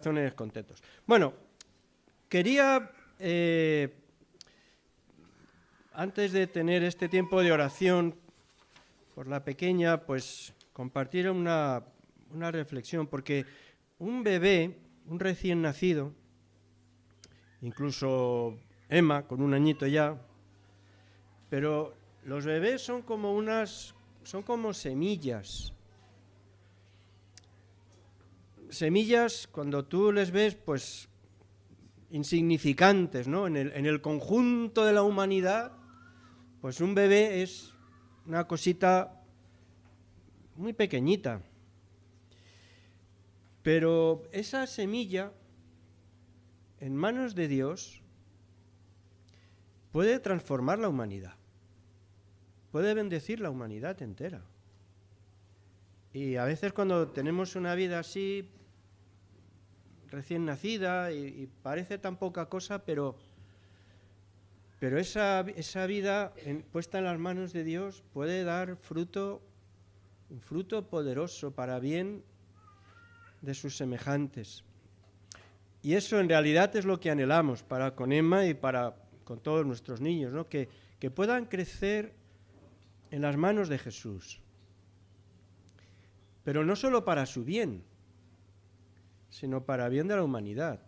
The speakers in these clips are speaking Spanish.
corazones contentos. Bueno, quería, antes de tener este tiempo de oración por la pequeña, pues compartir una reflexión, porque un bebé, un recién nacido, incluso Emma, con un añito ya, pero los bebés son como semillas. Semillas, cuando tú les ves, pues insignificantes, ¿no? En el conjunto de la humanidad, pues un bebé es una cosita muy pequeñita. Pero esa semilla, en manos de Dios, puede transformar la humanidad, puede bendecir la humanidad entera. Y a veces cuando tenemos una vida así, recién nacida, y parece tan poca cosa, pero esa vida puesta en las manos de Dios puede dar fruto, un fruto poderoso para bien de sus semejantes. Y eso en realidad es lo que anhelamos para con Emma y para con todos nuestros niños, ¿no? Que puedan crecer en las manos de Jesús. Pero no solo para su bien, sino para bien de la humanidad.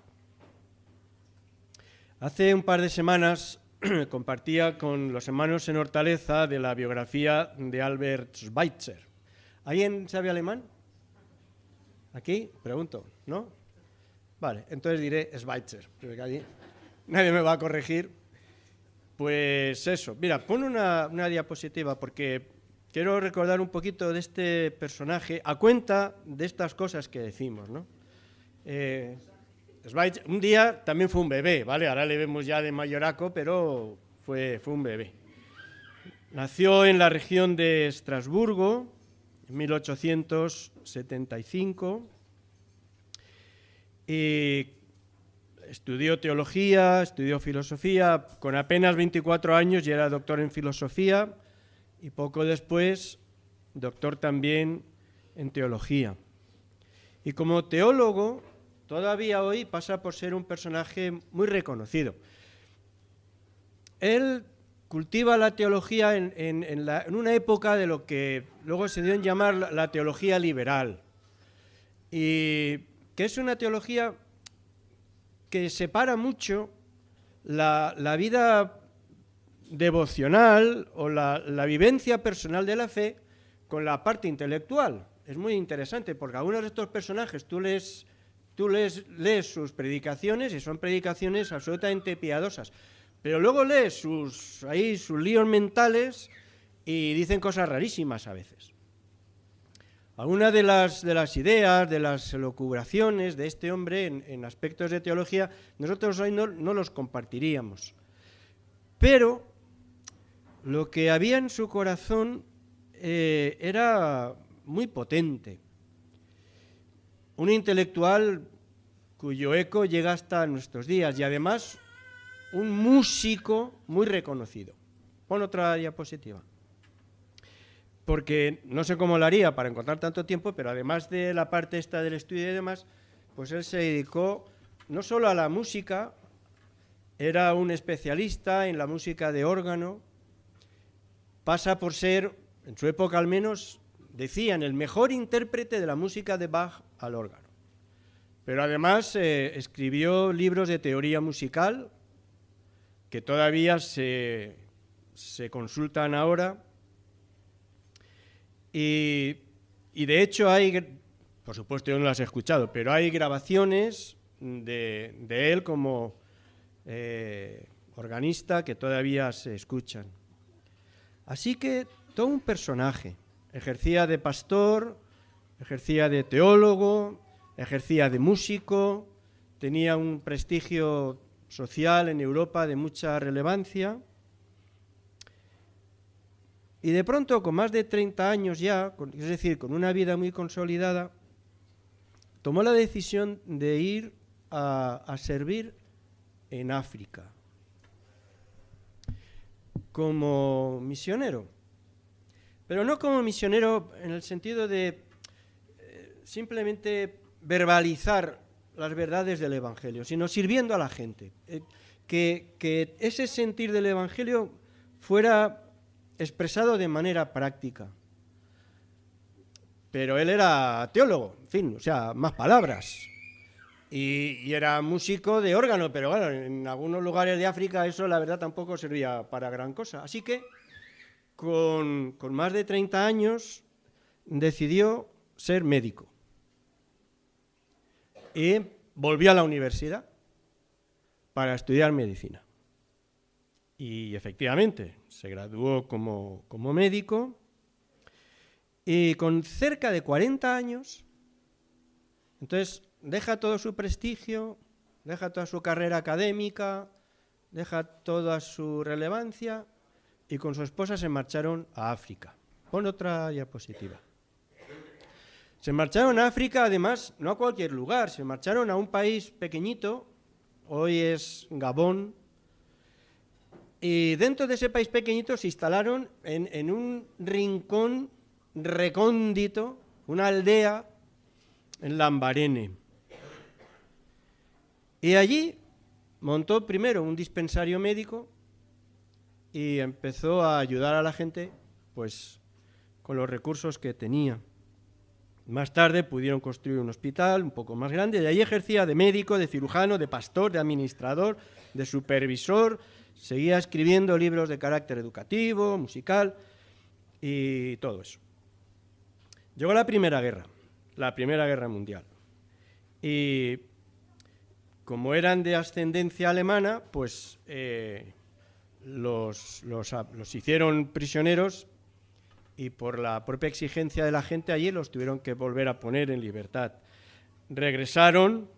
Hace un par de semanas compartía con los hermanos en Hortaleza de la biografía de Albert Schweitzer. ¿Alguien sabe alemán? ¿Aquí? Pregunto, ¿no? Vale, entonces diré Schweitzer, porque allí nadie me va a corregir. Pues eso, mira, pon una diapositiva porque quiero recordar un poquito de este personaje a cuenta de estas cosas que decimos, ¿no? Schweitzer, un día también fue un bebé, ¿vale? Ahora le vemos ya de mayoraco, pero fue un bebé. Nació en la región de Estrasburgo en 1875 y estudió teología, estudió filosofía. Con apenas 24 años ya era doctor en filosofía y poco después doctor también en teología. Y como teólogo, todavía hoy pasa por ser un personaje muy reconocido. Él cultiva la teología en una época de lo que luego se dio en llamar la teología liberal, y que es una teología que separa mucho la vida devocional o la vivencia personal de la fe con la parte intelectual. Es muy interesante porque algunos de estos personajes tú lees sus predicaciones y son predicaciones absolutamente piadosas, pero luego lees sus líos mentales y dicen cosas rarísimas a veces. Algunas de las ideas, de las elucubraciones de este hombre en aspectos de teología, nosotros hoy no los compartiríamos. Pero lo que había en su corazón era muy potente. Un intelectual cuyo eco llega hasta nuestros días y además un músico muy reconocido. Pon otra diapositiva. Porque no sé cómo lo haría para encontrar tanto tiempo, pero además de la parte esta del estudio y demás, pues él se dedicó no solo a la música, era un especialista en la música de órgano, pasa por ser, en su época al menos, decían, el mejor intérprete de la música de Bach al órgano. Pero además escribió libros de teoría musical que todavía se consultan ahora. Y de hecho hay, por supuesto yo no las he escuchado, pero hay grabaciones de él como organista que todavía se escuchan. Así que todo un personaje. Ejercía de pastor, ejercía de teólogo, ejercía de músico, tenía un prestigio social en Europa de mucha relevancia. Y de pronto, con más de 30 años ya, es decir, con una vida muy consolidada, tomó la decisión de ir a servir en África como misionero. Pero no como misionero en el sentido de simplemente verbalizar las verdades del Evangelio, sino sirviendo a la gente. Que ese sentir del Evangelio fuera expresado de manera práctica. Pero él era teólogo, en fin, o sea, más palabras. Y era músico de órgano, pero bueno, en algunos lugares de África eso la verdad tampoco servía para gran cosa. Así que con más de 30 años decidió ser médico. Y volvió a la universidad para estudiar medicina. Y efectivamente, se graduó como médico y con cerca de 40 años, entonces deja todo su prestigio, deja toda su carrera académica, deja toda su relevancia y con su esposa se marcharon a África. Pon otra diapositiva. Se marcharon a África, además, no a cualquier lugar, se marcharon a un país pequeñito, hoy es Gabón, y dentro de ese país pequeñito se instalaron en un rincón recóndito, una aldea en Lambarene. Y allí montó primero un dispensario médico y empezó a ayudar a la gente pues con los recursos que tenía. Más tarde pudieron construir un hospital un poco más grande y allí ejercía de médico, de cirujano, de pastor, de administrador, de supervisor, seguía escribiendo libros de carácter educativo, musical y todo eso. Llegó la Primera Guerra Mundial. Y como eran de ascendencia alemana, pues los hicieron prisioneros y por la propia exigencia de la gente allí los tuvieron que volver a poner en libertad. Regresaron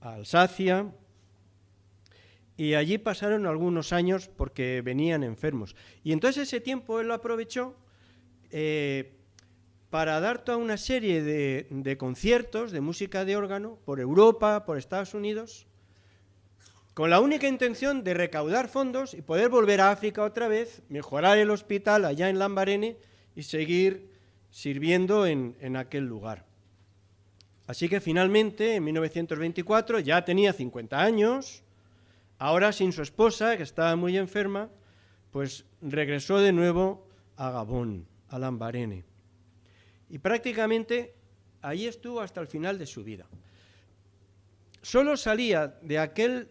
a Alsacia y allí pasaron algunos años porque venían enfermos. Y entonces ese tiempo él lo aprovechó para dar toda una serie de conciertos de música de órgano por Europa, por Estados Unidos, con la única intención de recaudar fondos y poder volver a África otra vez, mejorar el hospital allá en Lambarene y seguir sirviendo en aquel lugar. Así que finalmente, en 1924, ya tenía 50 años, ahora sin su esposa, que estaba muy enferma, pues regresó de nuevo a Gabón, a Lambarene. Y prácticamente allí estuvo hasta el final de su vida. Solo salía de aquel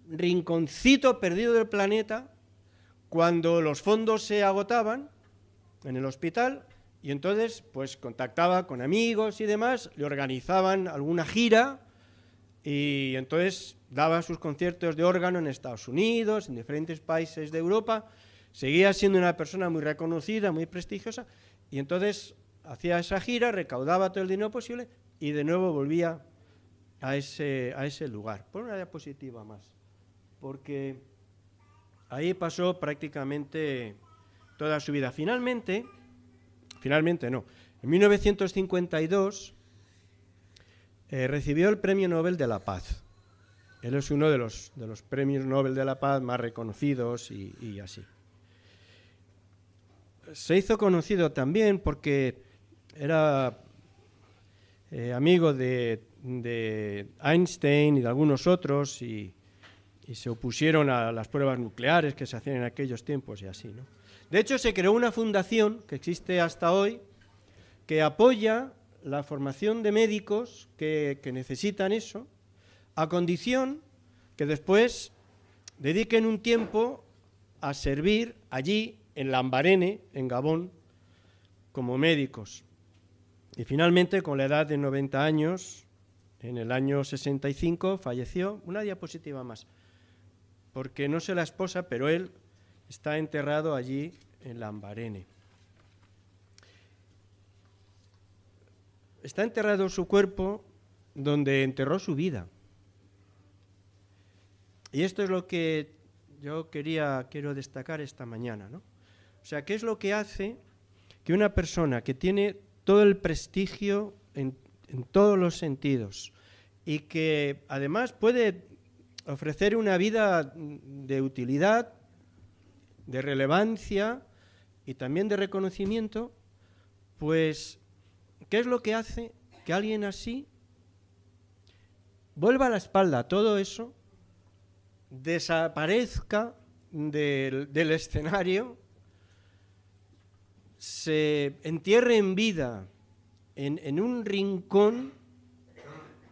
rinconcito perdido del planeta cuando los fondos se agotaban en el hospital y entonces pues contactaba con amigos y demás, le organizaban alguna gira y entonces daba sus conciertos de órgano en Estados Unidos, en diferentes países de Europa, seguía siendo una persona muy reconocida, muy prestigiosa y entonces hacía esa gira, recaudaba todo el dinero posible y de nuevo volvía a ese lugar. Pon una diapositiva más, porque ahí pasó prácticamente toda su vida. Finalmente no, en 1952 recibió el Premio Nobel de la Paz. Él es uno de los premios Nobel de la Paz más reconocidos y así. Se hizo conocido también porque era amigo de Einstein y de algunos otros y se opusieron a las pruebas nucleares que se hacían en aquellos tiempos y así, ¿no? De hecho, se creó una fundación que existe hasta hoy que apoya la formación de médicos que necesitan eso, a condición que después dediquen un tiempo a servir allí en Lambarene, en Gabón, como médicos. Y finalmente, con la edad de 90 años, en el año 65, falleció. Una diapositiva más, porque no sé la esposa, pero él está enterrado allí en Lambarene. Está enterrado su cuerpo donde enterró su vida. Y esto es lo que yo quiero destacar esta mañana, ¿no? O sea, ¿qué es lo que hace que una persona que tiene todo el prestigio en todos los sentidos y que además puede ofrecer una vida de utilidad, de relevancia y también de reconocimiento, pues, ¿qué es lo que hace que alguien así vuelva la espalda a todo eso, desaparezca del escenario, se entierre en vida en un rincón,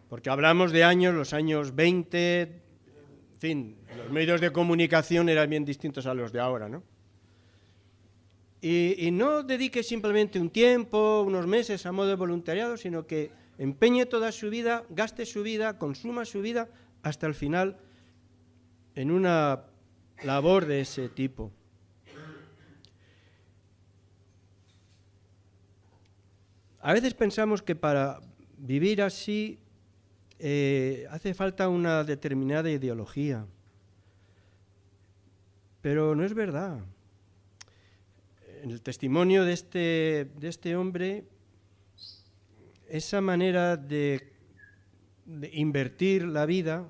porque hablamos de años, los años 20, en fin, los medios de comunicación eran bien distintos a los de ahora, ¿no? Y no dedique simplemente un tiempo, unos meses a modo de voluntariado, sino que empeñe toda su vida, gaste su vida, consuma su vida hasta el final en una labor de ese tipo. A veces pensamos que para vivir así hace falta una determinada ideología, pero no es verdad. En el testimonio de este hombre, esa manera de invertir la vida,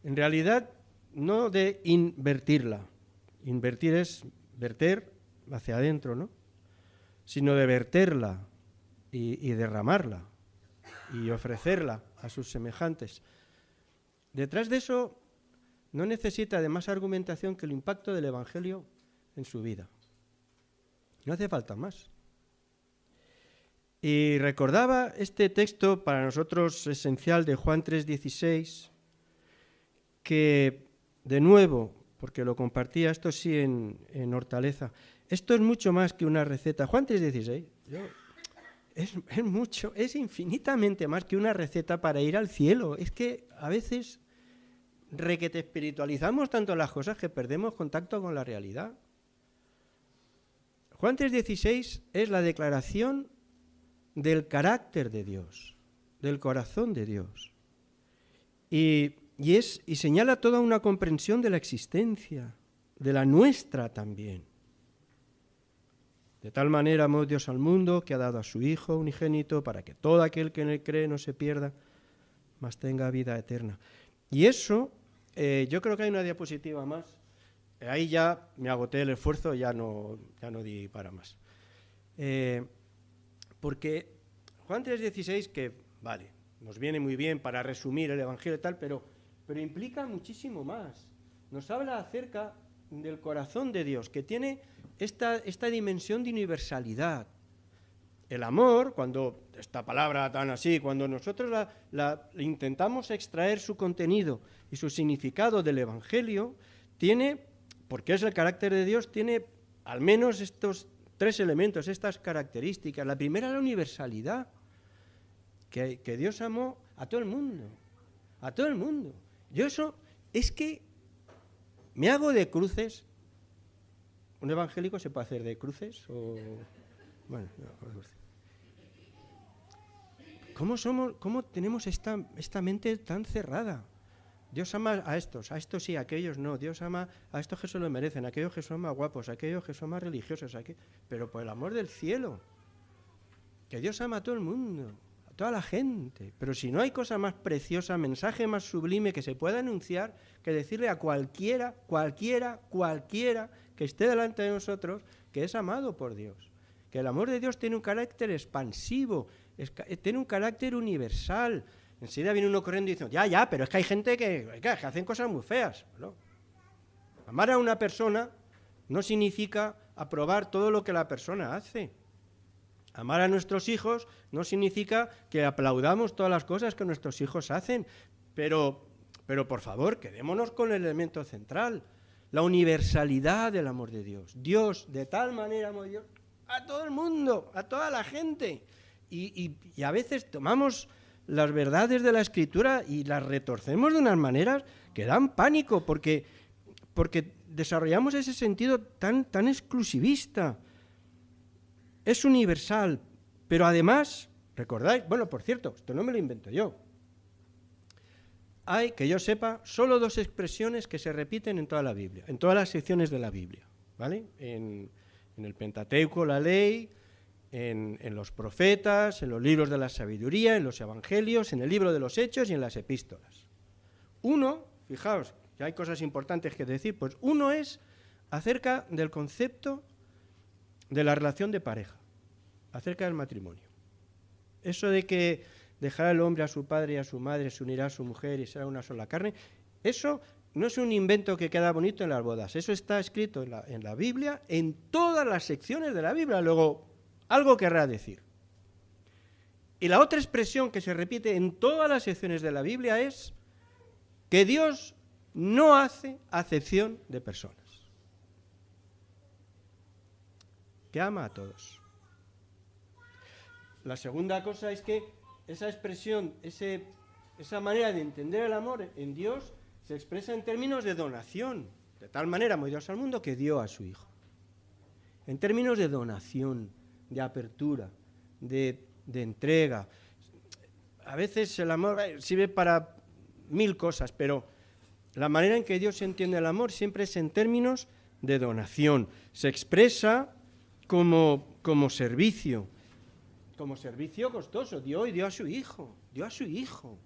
en realidad no de invertirla, invertir es verter hacia adentro, ¿no? Sino de verterla y derramarla y ofrecerla a sus semejantes. Detrás de eso no necesita de más argumentación que el impacto del Evangelio en su vida. No hace falta más. Y recordaba este texto para nosotros esencial de Juan 3:16, que de nuevo, porque lo compartía, esto sí en Hortaleza, esto es mucho más que una receta. Juan 3:16, es infinitamente más que una receta para ir al cielo. Es que a veces requete espiritualizamos tanto las cosas que perdemos contacto con la realidad. Juan 3:16 es la declaración del carácter de Dios, del corazón de Dios. Y señala toda una comprensión de la existencia, de la nuestra también. De tal manera amó Dios al mundo que ha dado a su Hijo unigénito para que todo aquel que en él cree no se pierda, mas tenga vida eterna. Y eso, yo creo que hay una diapositiva más. Ahí ya me agoté el esfuerzo, ya no di para más. Porque Juan 3:16, que vale, nos viene muy bien para resumir el Evangelio y tal, pero implica muchísimo más. Nos habla acerca del corazón de Dios, que tiene esta dimensión de universalidad. El amor, cuando esta palabra tan así, cuando nosotros intentamos extraer su contenido y su significado del Evangelio, tiene, porque es el carácter de Dios, tiene al menos estos tres elementos, estas características. La primera es la universalidad, que Dios amó a todo el mundo, a todo el mundo. Yo eso es que me hago de cruces. ¿Un evangélico se puede hacer de cruces? Bueno, ¿Cómo tenemos esta mente tan cerrada? Dios ama a estos sí, a aquellos no. Dios ama a estos que se lo merecen, a aquellos que son más guapos, a aquellos que son más religiosos, pero por el amor del cielo, que Dios ama a todo el mundo, a toda la gente. Pero si no hay cosa más preciosa, mensaje más sublime que se pueda anunciar que decirle a cualquiera que esté delante de nosotros que es amado por Dios. Que el amor de Dios tiene un carácter expansivo, tiene un carácter universal. Enseguida viene uno corriendo y dice, ya, pero es que hay gente que hacen cosas muy feas, ¿no? Amar a una persona no significa aprobar todo lo que la persona hace. Amar a nuestros hijos no significa que aplaudamos todas las cosas que nuestros hijos hacen, pero por favor, quedémonos con el elemento central, la universalidad del amor de Dios. Dios, de tal manera amó Dios a todo el mundo, a toda la gente. Y a veces tomamos las verdades de la Escritura y las retorcemos de unas maneras que dan pánico, porque desarrollamos ese sentido tan exclusivista. Es universal, pero además, ¿recordáis? Bueno, por cierto, esto no me lo invento yo. Hay, que yo sepa, solo dos expresiones que se repiten en toda la Biblia, en todas las secciones de la Biblia, ¿vale? En el Pentateuco, la ley, en los profetas, en los libros de la sabiduría, en los evangelios, en el libro de los hechos y en las epístolas. Uno, fijaos, que hay cosas importantes que decir, pues uno es acerca del concepto de la relación de pareja, acerca del matrimonio. Eso de que dejará el hombre a su padre y a su madre, se unirá a su mujer y será una sola carne. Eso no es un invento que queda bonito en las bodas, eso está escrito en la Biblia, en todas las secciones de la Biblia. Luego, algo querrá decir. Y la otra expresión que se repite en todas las secciones de la Biblia es que Dios no hace acepción de personas, que ama a todos. La segunda cosa es que esa expresión, esa manera de entender el amor en Dios se expresa en términos de donación. De tal manera amó Dios al mundo que dio a su Hijo. En términos de donación, de apertura, de entrega. A veces el amor sirve para 1000 cosas, pero la manera en que Dios entiende el amor siempre es en términos de donación. Se expresa como servicio costoso. Dio a su Hijo,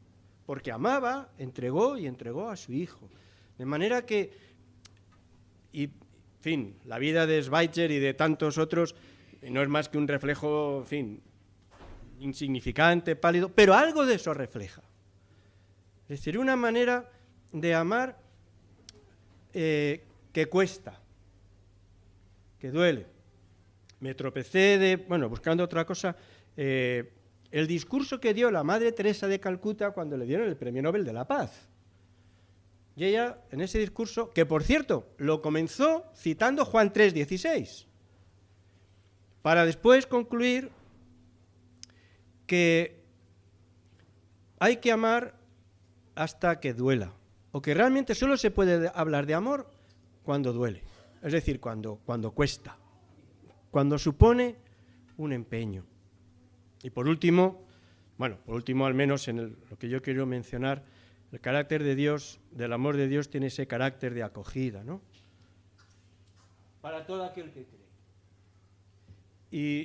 porque amaba, entregó y entregó a su Hijo. De manera que, y, en fin, la vida de Schweitzer y de tantos otros no es más que un reflejo, en fin, insignificante, pálido, pero algo de eso refleja. Es decir, una manera de amar que cuesta, que duele. Me tropecé buscando otra cosa, el discurso que dio la Madre Teresa de Calcuta cuando le dieron el Premio Nobel de la Paz. Y ella, en ese discurso, que por cierto, lo comenzó citando Juan 3:16, para después concluir que hay que amar hasta que duela, o que realmente solo se puede hablar de amor cuando duele, es decir, cuando cuesta, cuando supone un empeño. Y por último, al menos en lo que yo quiero mencionar, el carácter de Dios, del amor de Dios, tiene ese carácter de acogida, ¿no? Para todo aquel que cree.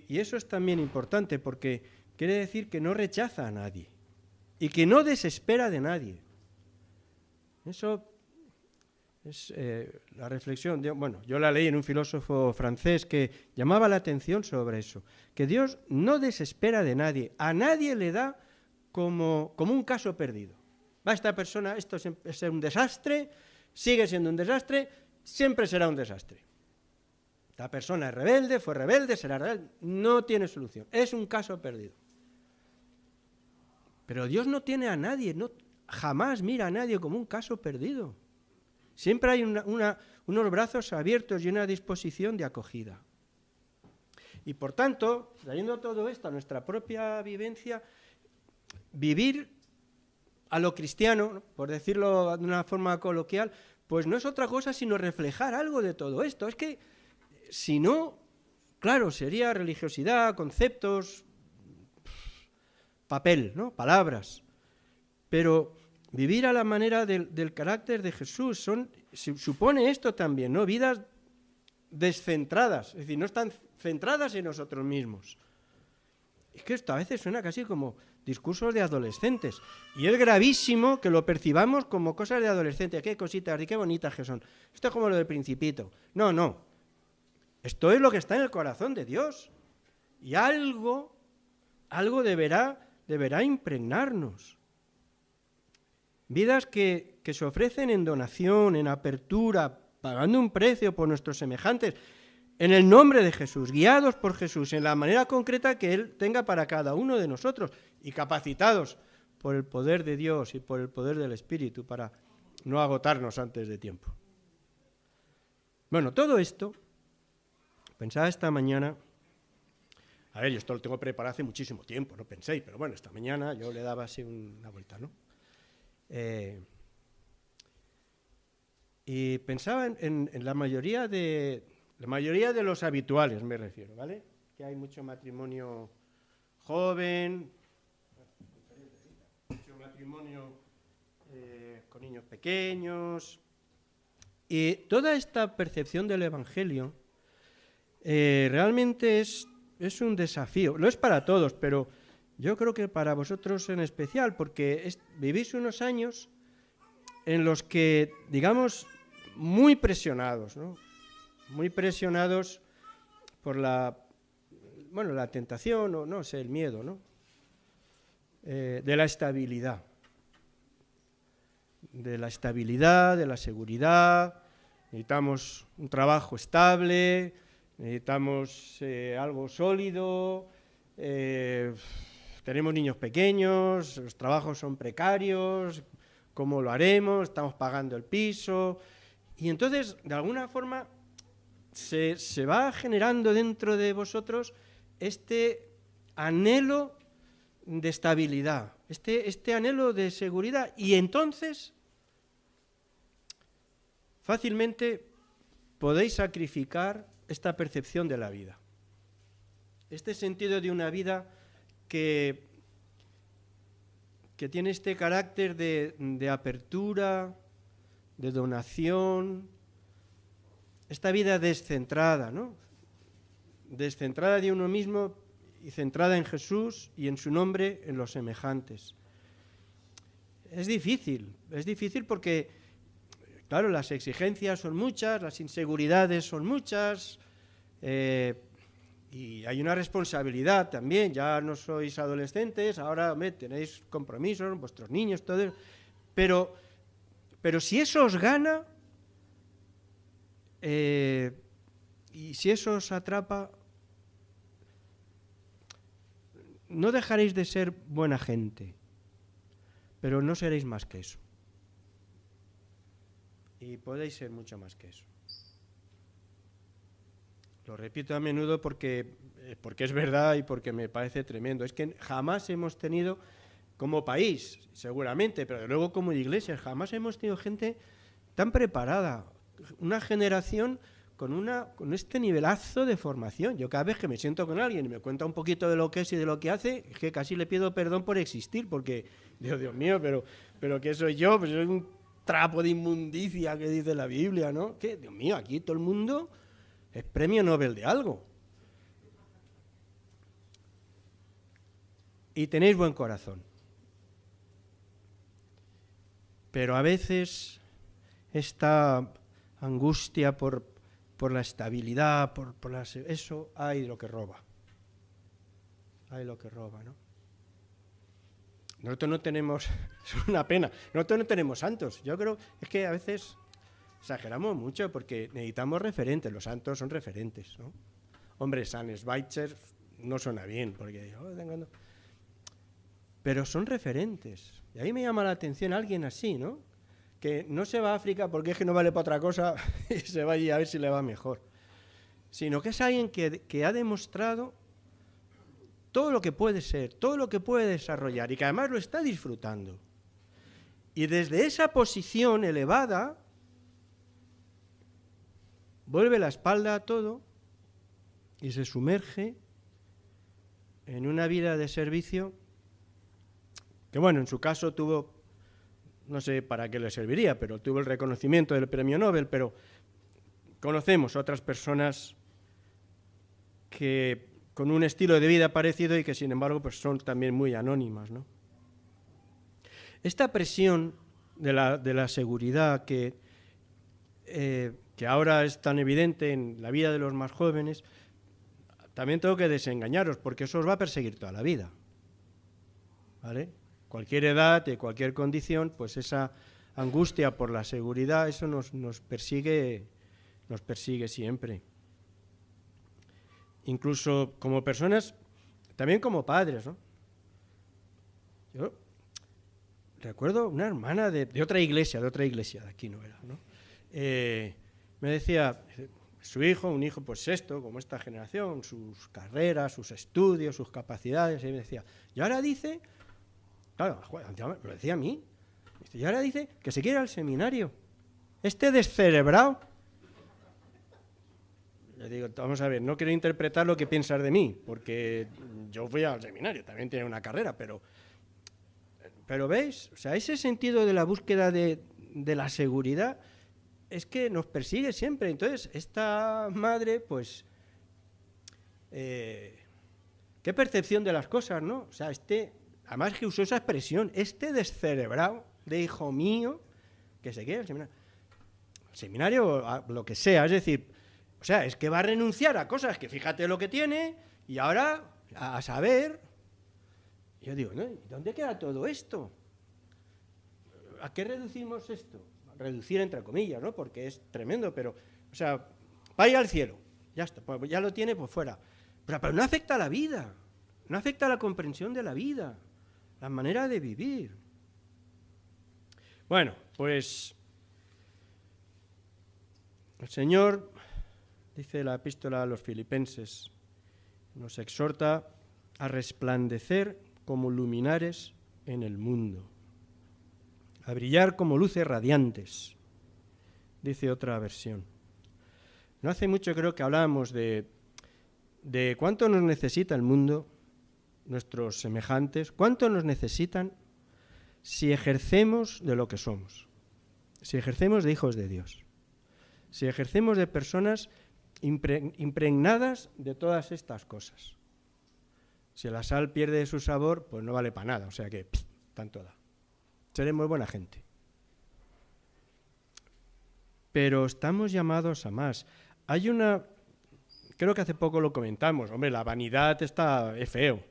Y eso es también importante porque quiere decir que no rechaza a nadie y que no desespera de nadie. Eso es la reflexión. Yo la leí en un filósofo francés que llamaba la atención sobre eso, que Dios no desespera de nadie, a nadie le da como un caso perdido. Va esta persona, esto es un desastre, sigue siendo un desastre, siempre será un desastre. Esta persona es rebelde, fue rebelde, será rebelde, no tiene solución, es un caso perdido. Pero Dios no tiene a nadie, jamás mira a nadie como un caso perdido. Siempre hay unos brazos abiertos y una disposición de acogida. Y por tanto, trayendo todo esto a nuestra propia vivencia, vivir a lo cristiano, por decirlo de una forma coloquial, pues no es otra cosa sino reflejar algo de todo esto. Es que, si no, claro, sería religiosidad, conceptos, papel, ¿no? Palabras. Pero vivir a la manera del carácter de Jesús supone esto también, ¿no? Vidas descentradas, es decir, no están centradas en nosotros mismos. Es que esto a veces suena casi como discursos de adolescentes, y es gravísimo que lo percibamos como cosas de adolescentes. Qué cositas y qué bonitas que son. Esto es como lo del Principito. No. Esto es lo que está en el corazón de Dios. Y algo deberá impregnarnos. Vidas que se ofrecen en donación, en apertura, pagando un precio por nuestros semejantes, en el nombre de Jesús, guiados por Jesús, en la manera concreta que Él tenga para cada uno de nosotros y capacitados por el poder de Dios y por el poder del Espíritu para no agotarnos antes de tiempo. Bueno, todo esto, pensaba esta mañana, yo esto lo tengo preparado hace muchísimo tiempo, no penséis, pero bueno, esta mañana yo le daba así una vuelta, ¿no? Y pensaba en la mayoría de los habituales, me refiero, ¿vale? Que hay mucho matrimonio joven, mucho matrimonio con niños pequeños, y toda esta percepción del Evangelio realmente es un desafío. Lo es para todos, pero yo creo que para vosotros en especial, porque vivís unos años en los que, digamos, muy presionados, ¿no? Muy presionados por la tentación, o no sé, el miedo, ¿no? de la estabilidad. De la estabilidad, de la seguridad. Necesitamos un trabajo estable, necesitamos algo sólido, tenemos niños pequeños, los trabajos son precarios, ¿cómo lo haremos? Estamos pagando el piso. Y entonces, de alguna forma, se va generando dentro de vosotros este anhelo de estabilidad, este anhelo de seguridad. Y entonces, fácilmente podéis sacrificar esta percepción de la vida, este sentido de una vida que tiene este carácter de apertura, de donación, esta vida descentrada, ¿no? Descentrada de uno mismo y centrada en Jesús y en su nombre, en los semejantes. Es difícil porque, claro, las exigencias son muchas, las inseguridades son muchas, y hay una responsabilidad también. Ya no sois adolescentes, ahora tenéis compromisos, vuestros niños, todo eso. Pero si eso os gana, y si eso os atrapa, no dejaréis de ser buena gente, pero no seréis más que eso. Y podéis ser mucho más que eso. Lo repito a menudo porque es verdad y porque me parece tremendo. Es que jamás hemos tenido, como país, seguramente, pero luego como iglesia, jamás hemos tenido gente tan preparada. Una generación con este nivelazo de formación. Yo cada vez que me siento con alguien y me cuenta un poquito de lo que es y de lo que hace, es que casi le pido perdón por existir, porque, Dios mío, pero ¿qué soy yo? Pues soy un trapo de inmundicia que dice la Biblia, ¿no? ¿Qué? Dios mío, aquí todo el mundo es premio Nobel de algo. Y tenéis buen corazón. Pero a veces esta angustia por la estabilidad, eso hay lo que roba. Hay lo que roba, ¿no? Nosotros no tenemos, es una pena, nosotros no tenemos santos. Yo creo, es que a veces exageramos mucho porque necesitamos referentes, los santos son referentes, ¿no? Hombre, San Schweitzer no suena bien, porque pero son referentes. Y ahí me llama la atención alguien así, ¿no? Que no se va a África porque es que no vale para otra cosa y se va allí a ver si le va mejor. Sino que es alguien que ha demostrado todo lo que puede ser, todo lo que puede desarrollar y que además lo está disfrutando. Y desde esa posición elevada, vuelve la espalda a todo y se sumerge en una vida de servicio que, bueno, en su caso tuvo, no sé para qué le serviría, pero tuvo el reconocimiento del premio Nobel, pero conocemos otras personas que con un estilo de vida parecido y que, sin embargo, pues son también muy anónimas, ¿no? Esta presión de la seguridad que ahora es tan evidente en la vida de los más jóvenes, también tengo que desengañaros, porque eso os va a perseguir toda la vida, ¿vale? Cualquier edad y cualquier condición, pues esa angustia por la seguridad, eso nos persigue siempre. Incluso como personas, también como padres, ¿no? Yo recuerdo una hermana de otra iglesia, de aquí no era, ¿no? Me decía, su hijo, un hijo pues esto, como esta generación, sus carreras, sus estudios, sus capacidades, y me decía, y ahora dice, claro, me lo decía a mí, y ahora dice que se quiere ir al seminario, descerebrado. Le digo, vamos a ver, no quiero interpretar lo que piensas de mí, porque yo fui al seminario, también tiene una carrera, pero ¿veis? O sea, ese sentido de la búsqueda de la seguridad es que nos persigue siempre. Entonces, esta madre, pues, qué percepción de las cosas, ¿no? O sea, además que usó esa expresión, descerebrado de hijo mío, que se quiere al seminario. El seminario, lo que sea, es decir, o sea, es que va a renunciar a cosas que fíjate lo que tiene y ahora a saber. Yo digo, ¿no? ¿Y dónde queda todo esto? ¿A qué reducimos esto? Reducir entre comillas, ¿no? Porque es tremendo, pero, o sea, vaya al cielo, ya está, pues ya lo tiene, pues fuera. Pero no afecta a la vida, no afecta a la comprensión de la vida, la manera de vivir. Bueno, pues el Señor, dice la epístola a los Filipenses, nos exhorta a resplandecer como luminares en el mundo, a brillar como luces radiantes, dice otra versión. No hace mucho creo que hablábamos de cuánto nos necesita el mundo, nuestros semejantes, cuánto nos necesitan si ejercemos de lo que somos, si ejercemos de hijos de Dios, si ejercemos de personas impregnadas de todas estas cosas. Si la sal pierde su sabor, pues no vale para nada, o sea que tanto da. Seremos buena gente. Pero estamos llamados a más. Hay una, creo que hace poco lo comentamos, hombre, la vanidad es feo,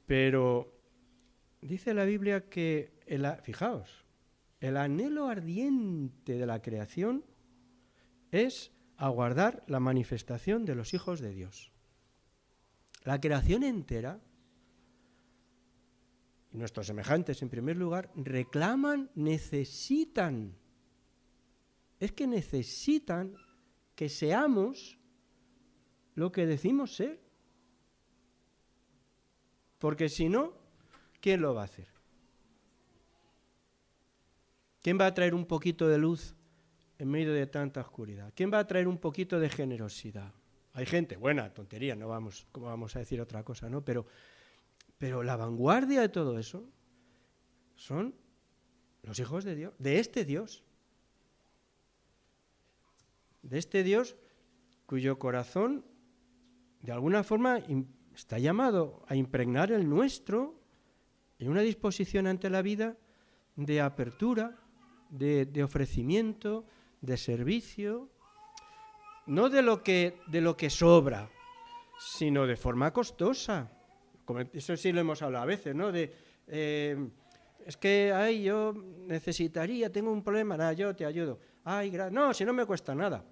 pero dice la Biblia que, fijaos, el anhelo ardiente de la creación es aguardar la manifestación de los hijos de Dios. La creación entera, y nuestros semejantes en primer lugar, reclaman, necesitan, es que necesitan que seamos lo que decimos ser. Porque si no, ¿quién lo va a hacer? ¿Quién va a traer un poquito de luz en medio de tanta oscuridad? ¿Quién va a traer un poquito de generosidad? Hay gente, buena, tontería, no vamos, ¿cómo vamos a decir otra cosa, no? Pero la vanguardia de todo eso son los hijos de Dios, de este Dios cuyo corazón, de alguna forma, está llamado a impregnar el nuestro en una disposición ante la vida de apertura, de ofrecimiento, de servicio, no de lo que sobra, sino de forma costosa. Eso sí lo hemos hablado a veces, ¿no? Es que yo necesitaría, tengo un problema, nada, yo te ayudo. No, si no me cuesta nada.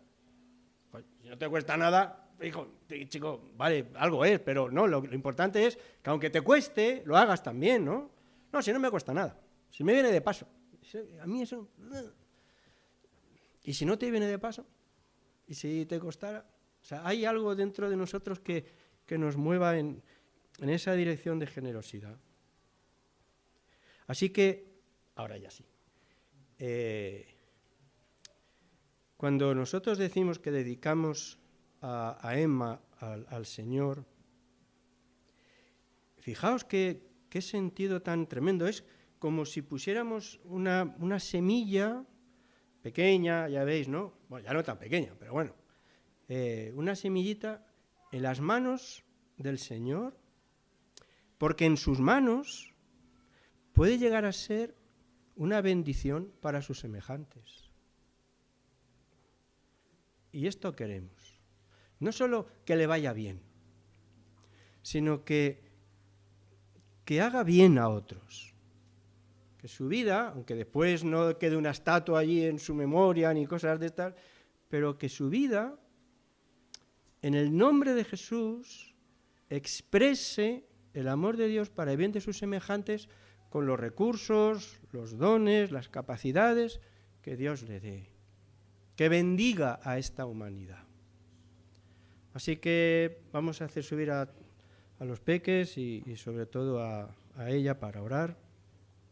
Pues, si no te cuesta nada, hijo, chico, vale, algo es, pero no, lo importante es que aunque te cueste, lo hagas también, ¿no? No, si no me cuesta nada, si me viene de paso. A mí eso... ¿Y si no te viene de paso? ¿Y si te costara? O sea, hay algo dentro de nosotros que nos mueva en esa dirección de generosidad. Así que, ahora ya sí. Cuando nosotros decimos que dedicamos a Emma al Señor, fijaos qué sentido tan tremendo. Es como si pusiéramos una semilla pequeña, ya veis, ¿no? Bueno, ya no tan pequeña, pero bueno. Una semillita en las manos del Señor, porque en sus manos puede llegar a ser una bendición para sus semejantes. Y esto queremos. No solo que le vaya bien, sino que haga bien a otros. Que su vida, aunque después no quede una estatua allí en su memoria ni cosas de tal, pero que su vida, en el nombre de Jesús, exprese el amor de Dios para el bien de sus semejantes con los recursos, los dones, las capacidades que Dios le dé. Que bendiga a esta humanidad. Así que vamos a hacer subir a los peques y sobre todo a ella para orar.